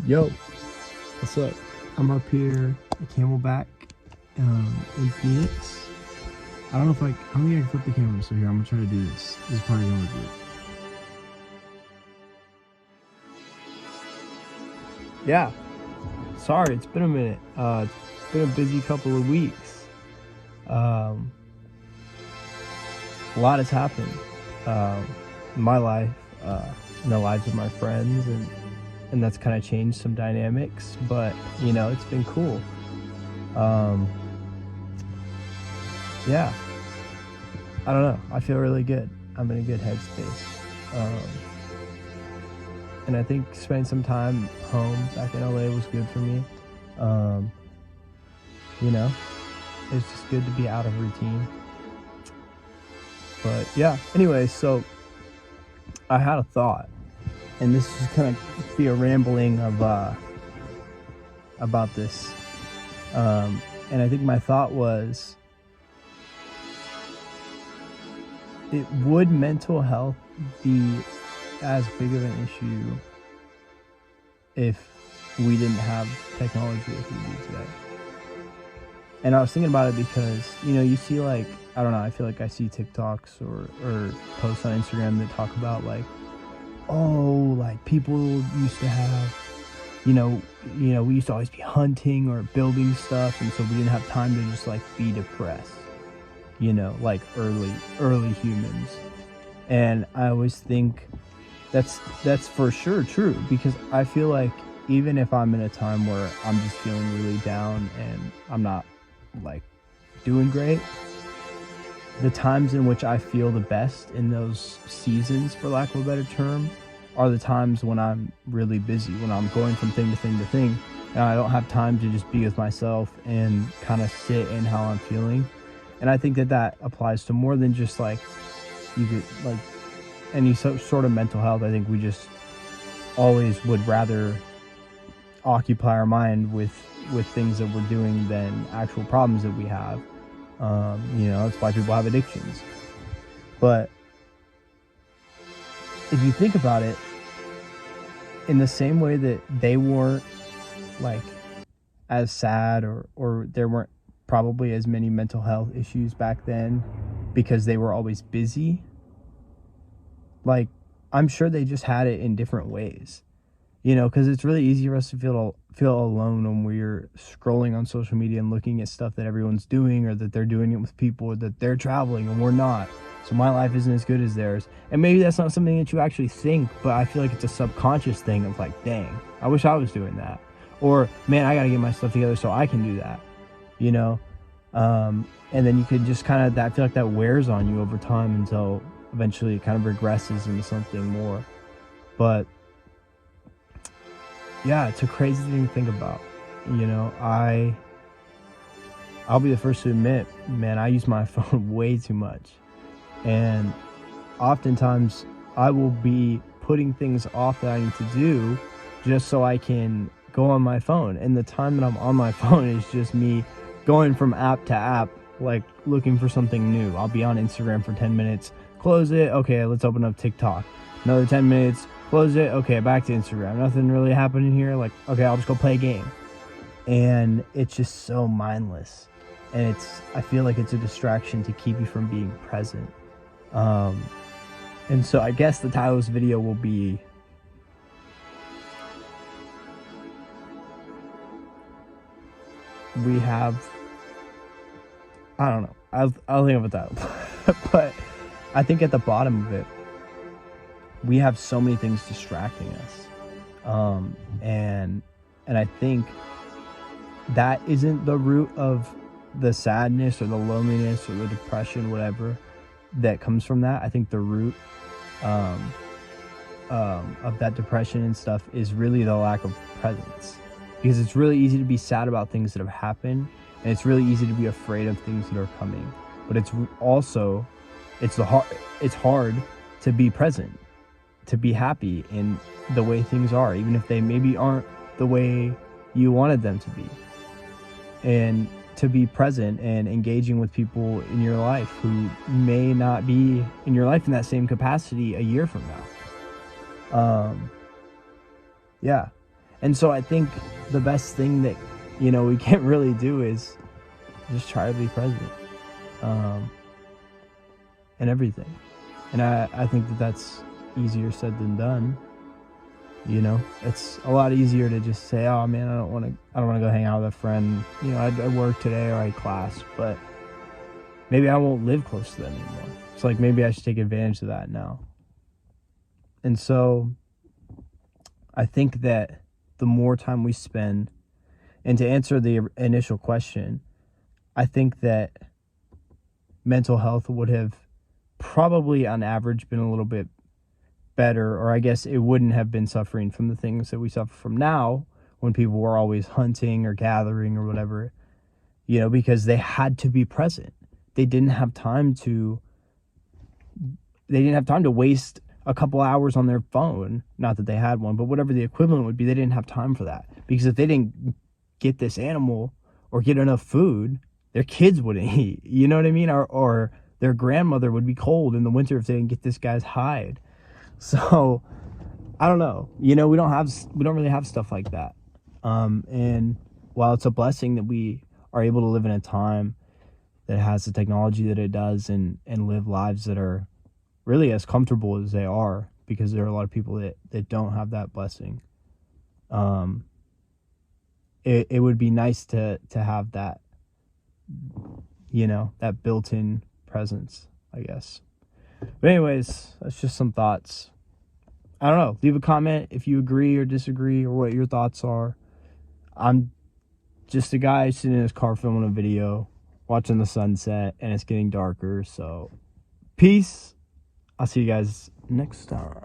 Yo, what's up? I'm up here at Camelback in Phoenix. I don't know if I don't think I can flip the camera, so here, I'm gonna try to do this. This is probably gonna look weird. Yeah, sorry, it's been a minute. It's been a busy couple of weeks. Um, a lot has happened in my life, in the lives of my friends, and that's kind of changed some dynamics, but it's been cool. Um, yeah, I don't know. I feel really good. I'm in a good headspace. And I think spending some time home back in LA was good for me. Um, you know, it's just good to be out of routine. But yeah, anyway, so I had a thought, and this is gonna be a rambling of about this. And I think my thought was, would mental health be as big of an issue if we didn't have technology as we do today? And I was thinking about it because, you see, like, I don't know, I feel like I see TikToks or posts on Instagram that talk about, like, oh, like, people used to have, we used to always be hunting or building stuff, and so we didn't have time to just, like, be depressed, like early humans. And I always think that's for sure true, because I feel like even if I'm in a time where I'm just feeling really down and I'm not, like, doing great, the times in which I feel the best in those seasons, for lack of a better term, are the times when I'm really busy, when I'm going from thing to thing to thing, and I don't have time to just be with myself and kind of sit in how I'm feeling. And I think that applies to more than just, like, you could, like, any sort of mental health. I think we just always would rather occupy our mind with things that we're doing than actual problems that we have. That's why people have addictions. But if you think about it, in the same way that they weren't, like, as sad, or there weren't probably as many mental health issues back then because they were always busy, like, I'm sure they just had it in different ways, because it's really easy for us to feel alone when we're scrolling on social media and looking at stuff that everyone's doing, or that they're doing it with people, or that they're traveling and we're not. So my life isn't as good as theirs. And maybe that's not something that you actually think, but I feel like it's a subconscious thing of, like, dang, I wish I was doing that. Or, man, I gotta get my stuff together so I can do that, and then you could just kind of, I feel like that wears on you over time until eventually it kind of regresses into something more. But yeah, it's a crazy thing to think about. I'll be the first to admit, man, I use my phone way too much. And oftentimes I will be putting things off that I need to do just so I can go on my phone. And the time that I'm on my phone is just me going from app to app, like, looking for something new. I'll be on Instagram for 10 minutes, close it, okay, let's open up TikTok. Another 10 minutes, close it, okay, back to Instagram. Nothing really happening here, like, okay, I'll just go play a game. And it's just so mindless. And I feel like it's a distraction to keep you from being present. And so I guess the title of this video will be, we have, I don't know, I'll think of a title. But I think at the bottom of it, we have so many things distracting us. And I think that isn't the root of the sadness or the loneliness or the depression, whatever, that comes from that. I think the root of that depression and stuff is really the lack of presence, because it's really easy to be sad about things that have happened, and it's really easy to be afraid of things that are coming. But it's also, it's hard to be present, to be happy in the way things are, even if they maybe aren't the way you wanted them to be, and to be present and engaging with people in your life who may not be in your life in that same capacity a year from now. Yeah. And so I think the best thing that, we can't really do is just try to be present, in everything. And I think that that's easier said than done. It's a lot easier to just say, oh man, I don't want to go hang out with a friend. I work today or I had class, but maybe I won't live close to them anymore. It's like, maybe I should take advantage of that now. And so I think that the more time we spend, and to answer the initial question, I think that mental health would have probably on average been a little bit better, or I guess it wouldn't have been suffering from the things that we suffer from now, when people were always hunting or gathering or whatever, because they had to be present. They didn't have time to waste a couple hours on their phone. Not that they had one, but whatever the equivalent would be, they didn't have time for that, because if they didn't get this animal or get enough food, their kids wouldn't eat, you know what I mean? Or their grandmother would be cold in the winter if they didn't get this guy's hide. So I don't know, we don't really have stuff like that. And while it's a blessing that we are able to live in a time that has the technology that it does, and live lives that are really as comfortable as they are, because there are a lot of people that don't have that blessing. It would be nice to have that, that built-in presence, I guess. But anyways, that's just some thoughts. I don't know. Leave a comment if you agree or disagree, or what your thoughts are. I'm just a guy sitting in his car filming a video, watching the sunset, and it's getting darker. So peace. I'll see you guys next time.